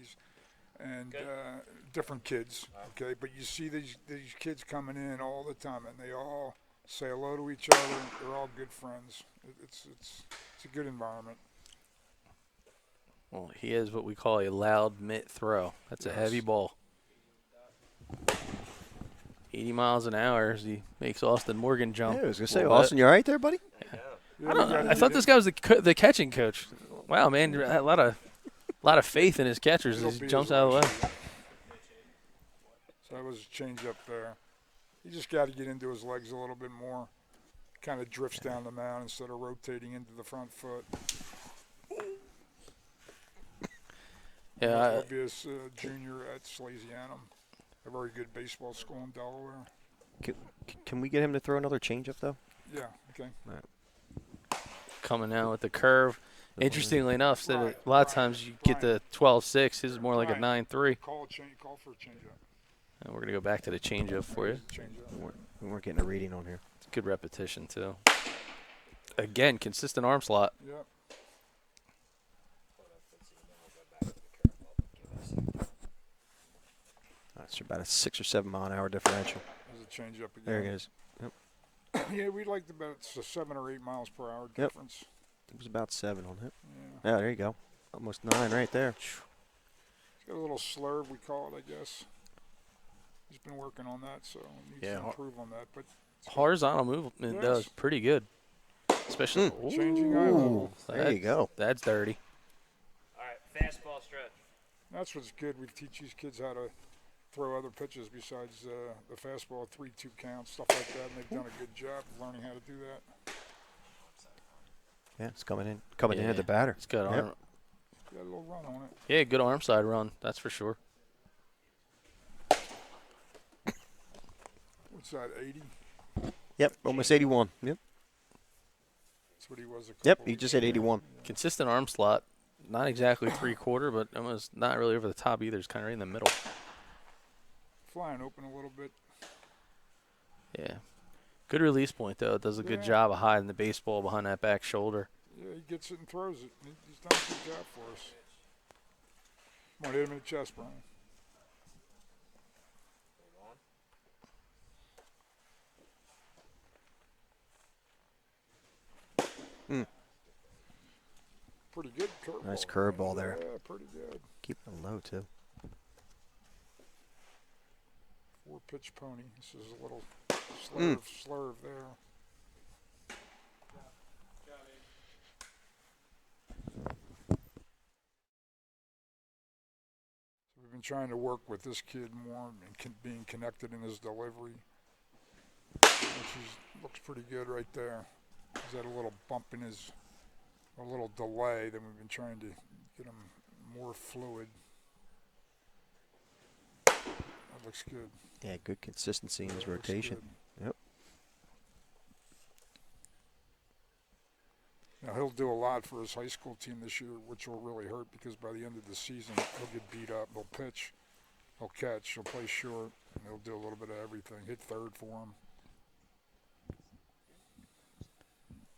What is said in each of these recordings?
ladies, and different kids. Okay, but you see these kids coming in all the time, and they all say hello to each other. They're all good friends. It's a good environment. Well, he has what we call a loud mitt throw. That's a heavy ball. 80 miles an hour as he makes Austin Morgan jump. Yeah, I was going to say, Austin, you all right there, buddy? Yeah. I thought this guy was the catching coach. Wow, man, a lot of faith in his catchers as he jumps out of the way. So that was a change up there. You just got to get into his legs a little bit more. Kind of drifts down the mound instead of rotating into the front foot. Yeah, Obvious junior at Slasianum, a very good baseball school in Delaware. Can we get him to throw another changeup though? Yeah. Okay. All right. Coming out with the curve. Interestingly enough, a lot of times you get the 12-6. His is more like a 9-3. Call for a changeup. And we're going to go back to the changeup for you. We weren't getting a reading on here. It's a good repetition, too. Again, consistent arm slot. Yep. That's about a 6 or 7 mile an hour differential. There's a changeup again. There it is. Yep. Yeah, we liked about 7 or 8 miles per hour difference. It was about 7 on it. Yeah. Yeah, there you go. Almost 9 right there. He's got a little slurve, we call it, I guess. He's been working on that, so he needs to improve on that. But horizontal movement does pretty good. Especially changing eye level. There you go. That's dirty. All right, fastball stretch. That's what's good. We teach these kids how to throw other pitches besides the fastball, 3-2 count, stuff like that, and they've done a good job of learning how to do that. Yeah, it's coming in at the batter. It's got arm. Got a little run on it. Yeah, good arm side run. That's for sure. What's that, 80? Yep, almost 81. Yep. That's what he was a couple Yep, he weeks just hit ago. 81. Consistent arm slot. Not exactly 3/4, but almost not really over the top either. It's kind of right in the middle. Flying open a little bit. Yeah. Good release point, though. It does a good job of hiding the baseball behind that back shoulder. Yeah, he gets it and throws it. He's done a good job for us. Come on, hit him in the chest, Brian. Pretty good curveball. Nice curveball there. Yeah, pretty good. Keeping it low, too. 4-pitch pony. This is a little slurve there. So we've been trying to work with this kid more and being connected in his delivery, which looks pretty good right there. He's had a little bump in a little delay. Then we've been trying to get him more fluid. That looks good. Yeah, good consistency in his rotation. Yep. Now he'll do a lot for his high school team this year, which will really hurt because by the end of the season he'll get beat up. He'll pitch, he'll catch, he'll play short, and he'll do a little bit of everything. Hit third for him.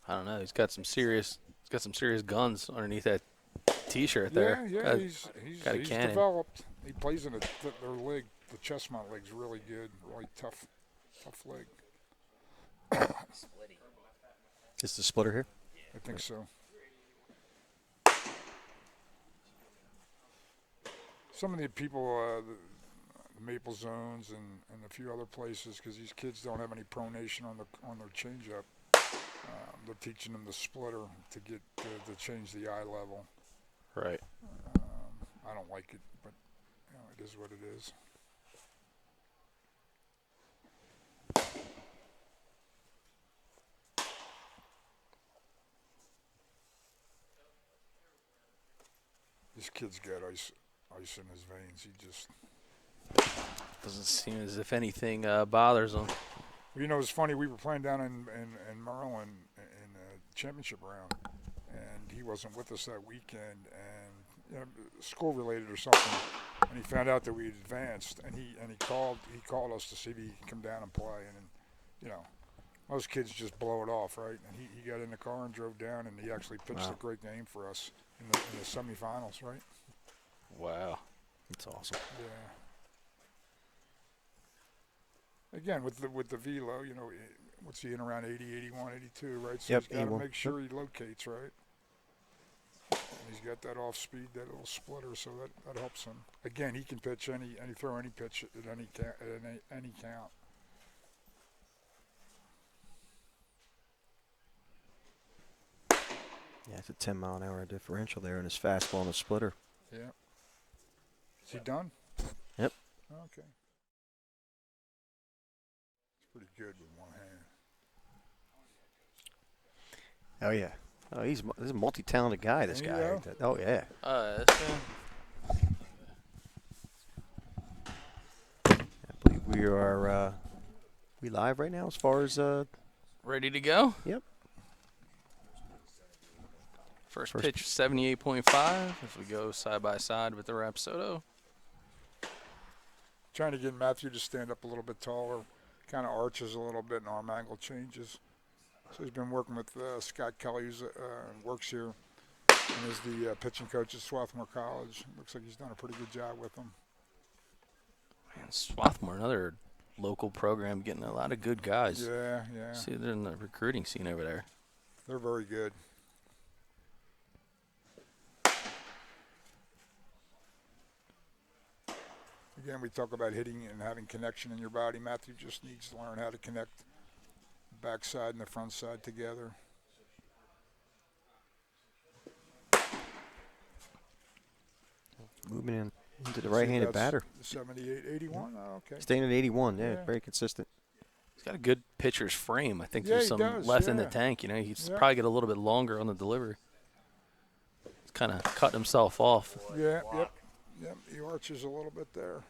I don't know. He's got some serious guns underneath that T-shirt there. Yeah, he's cannon. developed. He plays in their league. The Chestmont League's really good, really tough league. Is the splitter here? I think so. Some of the people, the Maple Zones and a few other places, because these kids don't have any pronation on their changeup. They're teaching them the splitter to get to change the eye level. Right. I don't like it, but it is what it is. This kid's got ice in his veins. He just doesn't seem as if anything bothers him. You know, it's funny. We were playing down in Maryland in a championship round, and he wasn't with us that weekend, and school related or something. And he found out that we had advanced, and he called us to see if he could come down and play. And most kids just blow it off, right? And he got in the car and drove down, and he actually pitched a great game for us in the semifinals, right? Wow. It's awesome. Yeah. Again, with the velo, you know, what's he in around 80, 81, 82, right? So Yep, he's got to 81. make sure he locates, right? And he's got that off speed, that little splitter, so that helps him. Again, he can pitch throw any pitch at any count. Yeah, it's a 10-mile-an-hour differential there in his fastball and his splitter. Yeah. Is he done? Yep. Okay. It's pretty good with one hand. Oh yeah. Oh, he's a multi-talented guy. This guy. Yeah. Oh yeah. I believe we are we live right now as far as Ready to go? Yep. First First pitch, 78.5. As we go side by side with the Rapsodo. Trying to get Matthew to stand up a little bit taller. Kind of arches a little bit and arm angle changes. So he's been working with Scott Kelly, who works here and is the pitching coach at Swarthmore College. Looks like he's done a pretty good job with him. Man, Swarthmore, another local program, getting a lot of good guys. Yeah. See, they're in the recruiting scene over there. They're very good. Again, we talk about hitting and having connection in your body. Matthew just needs to learn how to connect the backside and the front side together. moving into the right-handed batter. 78, 81. Oh, okay. Staying at 81. Yeah, Yeah. very consistent. He's got a good pitcher's frame. I think Yeah, there's he some does, left in the yeah. tank. You know, he's Yeah. probably get a little bit longer on the delivery. He's kind of cut himself off. Yeah, yep. He arches a little bit there.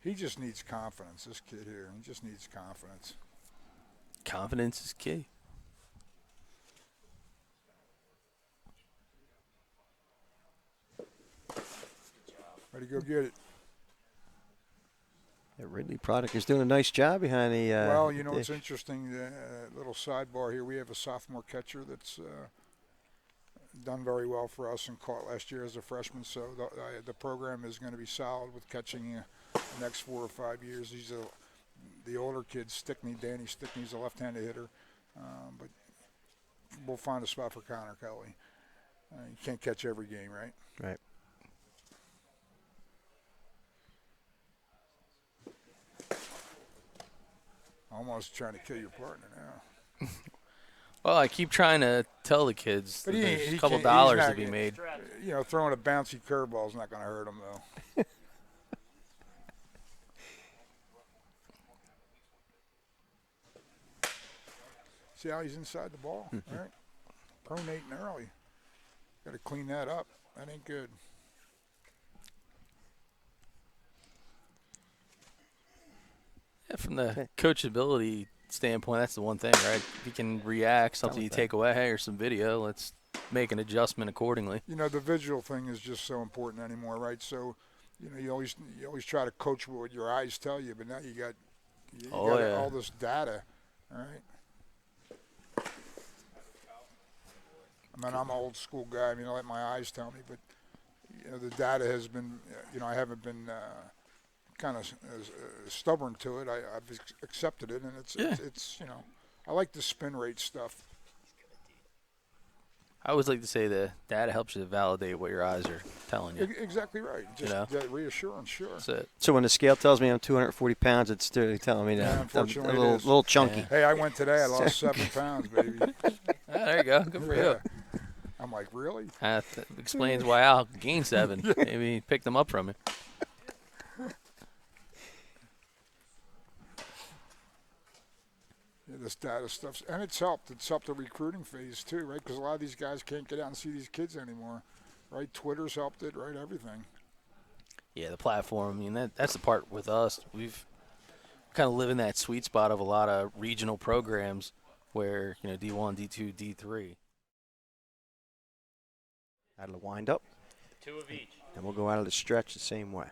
He just needs confidence, this kid here. He just needs confidence. Confidence is key. Ready to go get it. Yeah, Ridley Product is doing a nice job behind the. Well, you know, dish. it's interesting, little sidebar here. We have a sophomore catcher that's done very well for us and caught last year as a freshman. So the program is going to be solid with catching the next 4 or 5 years. The older kid, Stickney, Danny Stickney's a left-handed hitter. But we'll find a spot for Connor Kelly. You can't catch every game, right? Right. Almost trying to kill your partner now. Well, I keep trying to tell the kids But that he there's can't- a couple he's dollars not to be gonna- made. You know, throwing a bouncy curveball is not going to hurt him, though. See how he's inside the ball? All right. Pronating early. Got to clean that up. That ain't good. Yeah, from the coachability standpoint, that's the one thing, right? If you can react, something you take away, or some video, let's make an adjustment accordingly. You know, the visual thing is just so important anymore, right? So, you know, you always try to coach what your eyes tell you, but now you got all this data, all right? I mean, I'm an old school guy. I mean, I let my eyes tell me, but you know, the data has been, you know, I haven't been kind of stubborn to it. I've accepted it, and it's you know, I like the spin rate stuff. I always like to say the data helps you to validate what your eyes are telling you. Exactly right. Just that reassurance, sure. That's it. So when the scale tells me I'm 240 pounds, it's still telling me that I'm unfortunately, a little chunky. Yeah. Hey, I went today. I lost 7 pounds, baby. There you go. Good for you. I'm like, really? That explains why Al gained 7. Maybe he picked them up from you. Yeah, this data stuff, and it's helped. It's helped the recruiting phase too, right? Because a lot of these guys can't get out and see these kids anymore, right? Twitter's helped it, right? Everything. Yeah, the platform. I mean, that's the part with us. We've kind of live in that sweet spot of a lot of regional programs where, you know, D1, D2, D3. Out of the wind up. 2 of each. And we'll go out of the stretch the same way.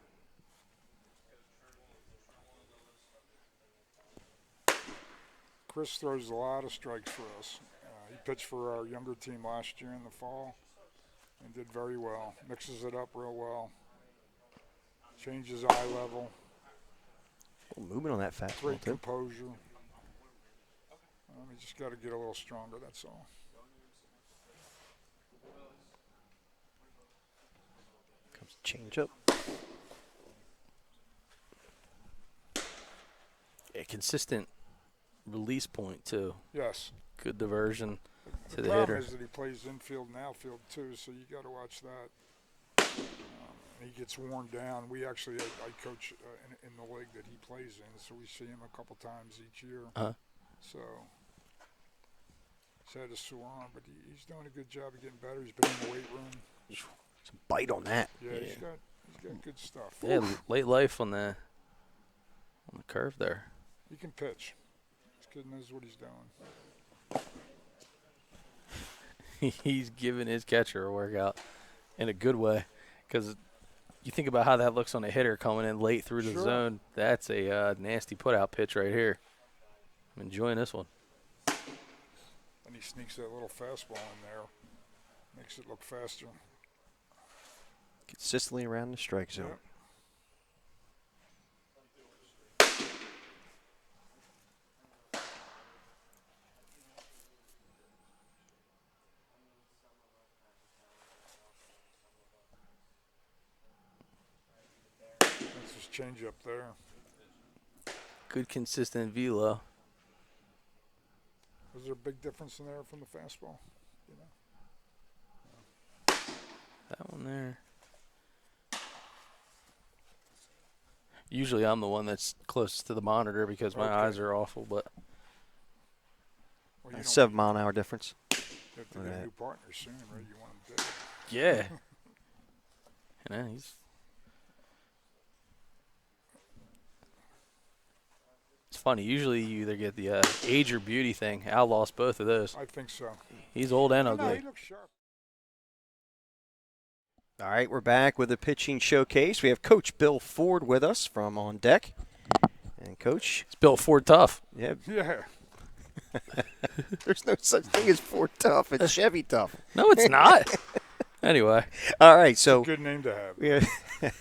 Chris throws a lot of strikes for us. He pitched for our younger team last year in the fall and did very well. Mixes it up real well. change his eye level, Movement on that fastball, great too. composure. He just got to get a little stronger, that's all. Comes the changeup. Yeah, consistent release point too. Yes. Good diversion to The the problem hitter. is that he plays infield and outfield too, so you got to watch that. And he gets worn down. We actually, I coach in the league that he plays in, so we see him a couple times each year. Uh-huh. So he's had a sore arm, but he's doing a good job of getting better. He's been in the weight room. Some bite on that. Yeah, Yeah. he's got good stuff. Yeah, late life on the curve there. He can pitch. This kid knows what he's doing. He's giving his catcher a workout in a good way, because you think about how that looks on a hitter coming in late through the Sure. zone. That's a nasty put-out pitch right here. I'm enjoying this one. And he sneaks that little fastball in there. Makes it look faster. Consistently around the strike zone. Yep. That's his change up there. Good consistent velo. Was there a big difference in there from the fastball? You know? That one there. Usually I'm the one that's closest to the monitor because my Okay. eyes are awful, but Well, you That's don't- 7-mile-an-hour difference. you have to get a Right. new partner soon, right? You want him dead. yeah. He's. It's funny. Usually you either get the age or beauty thing. Al lost both of those. I think so. He's old and No, ugly. he looks sharp. All right, we're back with the pitching showcase. We have Coach Bill Ford with us from On Deck. And, Coach, It's built Ford tough. yeah, Yeah. there's no such thing as Ford tough. It's Chevy tough. No, it's not. Anyway, All right, so Good name to have. yeah.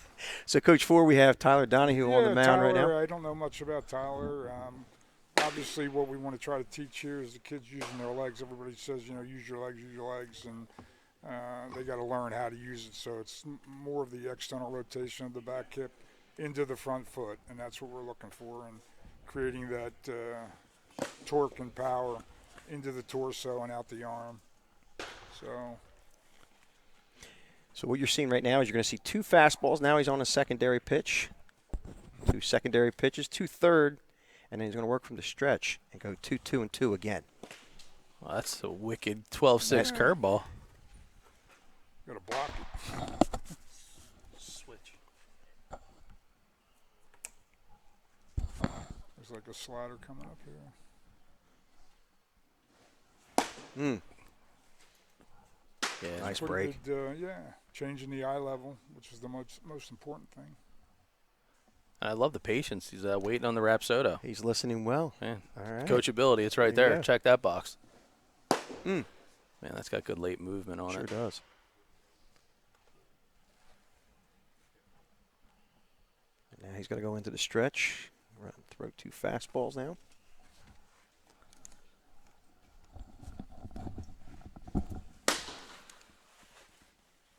So, Coach Ford, we have Tyler Donahue on the mound Tyler, right now. I don't know much about Tyler. Obviously, what we want to try to teach here is the kids using their legs. Everybody says, use your legs, and they got to learn how to use it. So it's more of the external rotation of the back hip into the front foot, and that's what we're looking for, and creating that torque and power into the torso and out the arm. So what you're seeing right now is you're going to see two fastballs. Now he's on a secondary pitch. Two secondary pitches, 2 third, and then he's going to work from the stretch and go 2-2 and 2 again. well, that's a wicked 12-6 Yeah. curveball. Got to block it. Switch. There's like a slider coming up here. Yeah. Nice Pretty break. Good, changing the eye level, which is the most important thing. I love the patience. He's waiting on the Rapsodo. He's listening well. Man, All right. coachability. It's right There you there. go. Check that box. Mm. Man, that's got good late movement on Sure it. does. And now he's going to go into the stretch. Throw 2 fastballs now.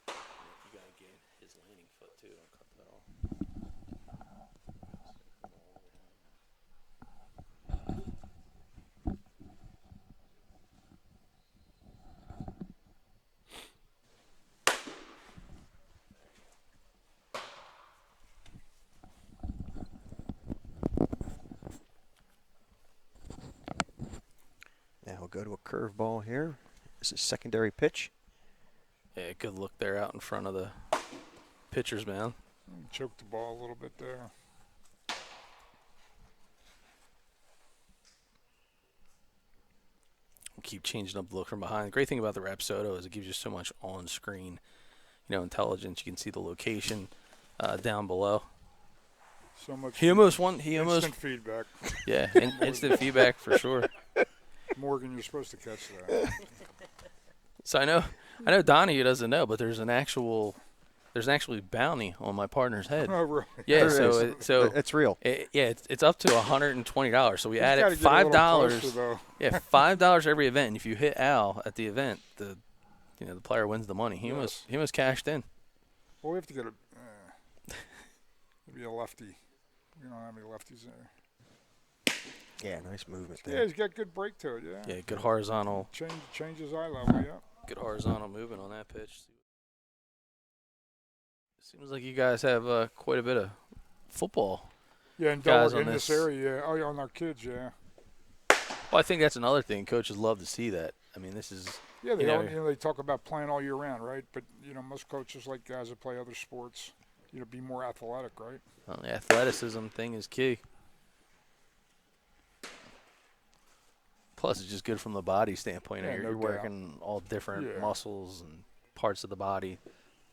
You gotta get his landing foot too. Don't cut that off. Now he'll go to a curveball here. This is secondary pitch. Yeah, good look there out in front of the pitcher's mound. Choked the ball a little bit there. We'll keep changing up the look from behind. The great thing about the Rapsodo is it gives you so much on-screen, intelligence. You can see the location down below. So much. He almost, instant feedback. yeah, instant feedback for sure. Morgan, you're supposed to catch that. So I know Donahue doesn't know, but there's an actual there's actually bounty on my partner's head. Oh, really? Yeah, There so is. It's real. it's up to $120. So we He's added gotta get a little $5. closer, though. Yeah, $5 every event. And if you hit Al at the event, the player wins the money. He Yes. was cashed in. Well, we have to get maybe a lefty. We don't have any lefties there. Yeah, nice movement Yeah, there. he's got good break to it. Yeah. Yeah, good horizontal Changes eye level. Yeah. Good horizontal movement on that pitch. Seems like you guys have quite a bit of football. Yeah, and Guys in on this this- area. Yeah. Oh, yeah, on our kids. Yeah. Well, I think that's another thing. Coaches love to see that. I mean, this is Yeah, they You know, they talk about playing all year round, right? But most coaches like guys that play other sports. Be more athletic, right? the athleticism thing is key. Plus, it's just good from the body standpoint. Yeah, You're, no you're doubt. working all different Yeah. muscles and parts of the body.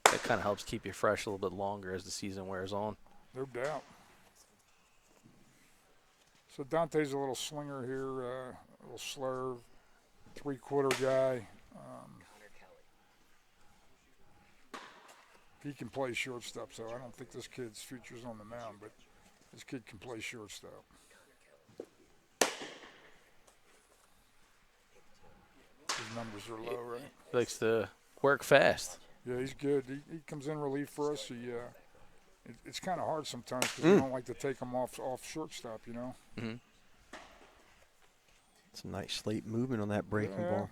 That kind of helps keep you fresh a little bit longer as the season wears on. No doubt. So Dante's a little slinger here, a little slurve, 3/4 guy. He can play shortstop, so I don't think this kid's future's on the mound, but this kid can play shortstop. His numbers are low, right? He likes to work fast. Yeah, he's good. He comes in relief for us. It's kind of hard sometimes because we don't like to take him off shortstop, Mm-hmm. It's a nice late movement on that breaking ball.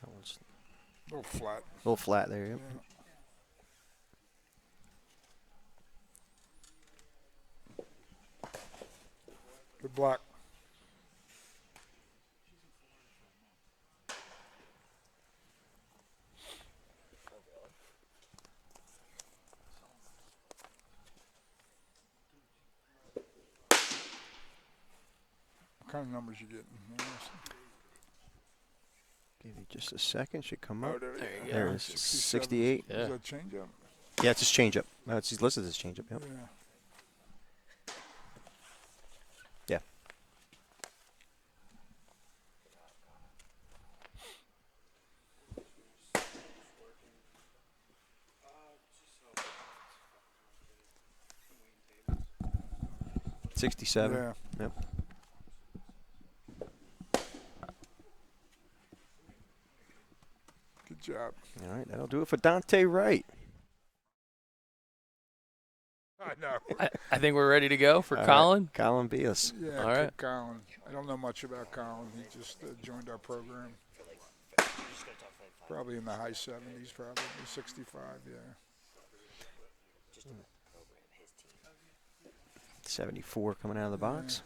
That one's A little flat. a little flat there. Yep. Yeah. Good block. What kind of numbers you getting? Give you just a second. Should come Oh, up. there you go. There it is. 67. 68. Yeah. Is that changeup? Yeah, it's his changeup. No, he's listed as changeup. Yep. Yeah. Yeah. $67. Yeah. Yep. Good job. All right, that'll do it for Dante Wright. I know. I think we're ready to go for All right, Colin. Colin Beas. Yeah, All right. Colin. I don't know much about Colin. He just joined our program. Probably in the high 70s, probably 65. Yeah. 74 coming out of the box.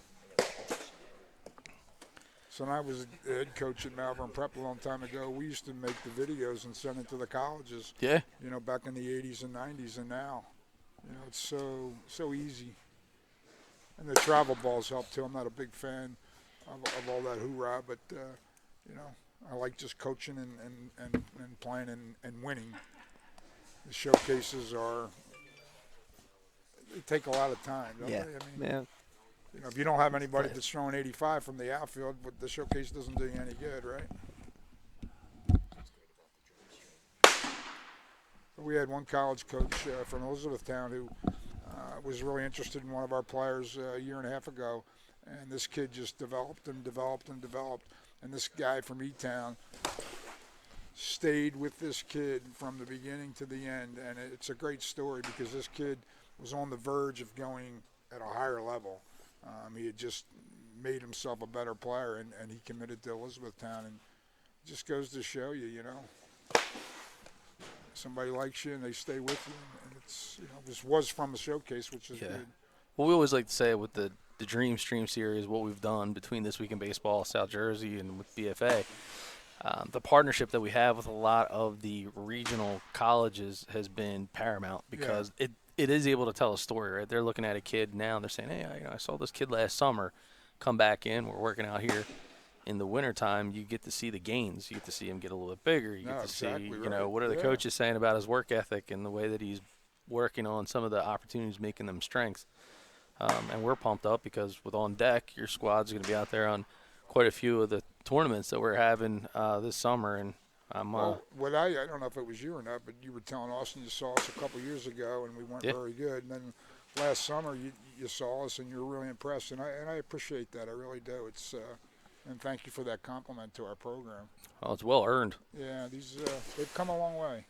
So when I was a head coach at Malvern Prep a long time ago, we used to make the videos and send it to the colleges. Yeah. Back in the 80s and 90s, and now, it's so easy. And the travel balls help too. I'm not a big fan of all that hoorah, but I like just coaching and playing and winning. The showcases they take a lot of time, don't Yeah. they? Yeah. If you don't have anybody that's throwing 85 from the outfield, but the showcase doesn't do you any good, right? We had one college coach from Elizabethtown who was really interested in one of our players a year and a half ago, and this kid just developed and developed and developed. And this guy from E-Town stayed with this kid from the beginning to the end, and it's a great story because this kid was on the verge of going at a higher level. He had just made himself a better player, and he committed to Elizabethtown, and it just goes to show you, somebody likes you and they stay with you, and it's this was from the showcase, which is good. Well, we always like to say with the DREAMSTREAM series, what we've done between This Week in Baseball, South Jersey, and with BFA, the partnership that we have with a lot of the regional colleges has been paramount because it is able to tell a story, right? They're looking at a kid now and they're saying, hey, I saw this kid last summer come back in. We're working out here. In the wintertime, you get to see the gains. You get to see him get a little bit bigger. You get to see, right. what are the coaches saying about his work ethic and the way that he's working on some of the opportunities, making them strengths. And we're pumped up because with On Deck, your squad's going to be out there on quite a few of the tournaments that we're having this summer, and I'm Well, I don't know if it was you or not, but you were telling Austin you saw us a couple years ago and we weren't Yeah. very good. And then last summer you saw us and you were really impressed, and I appreciate that. I really do. It's and thank you for that compliment to our program. it's well earned. Yeah, they've come a long way.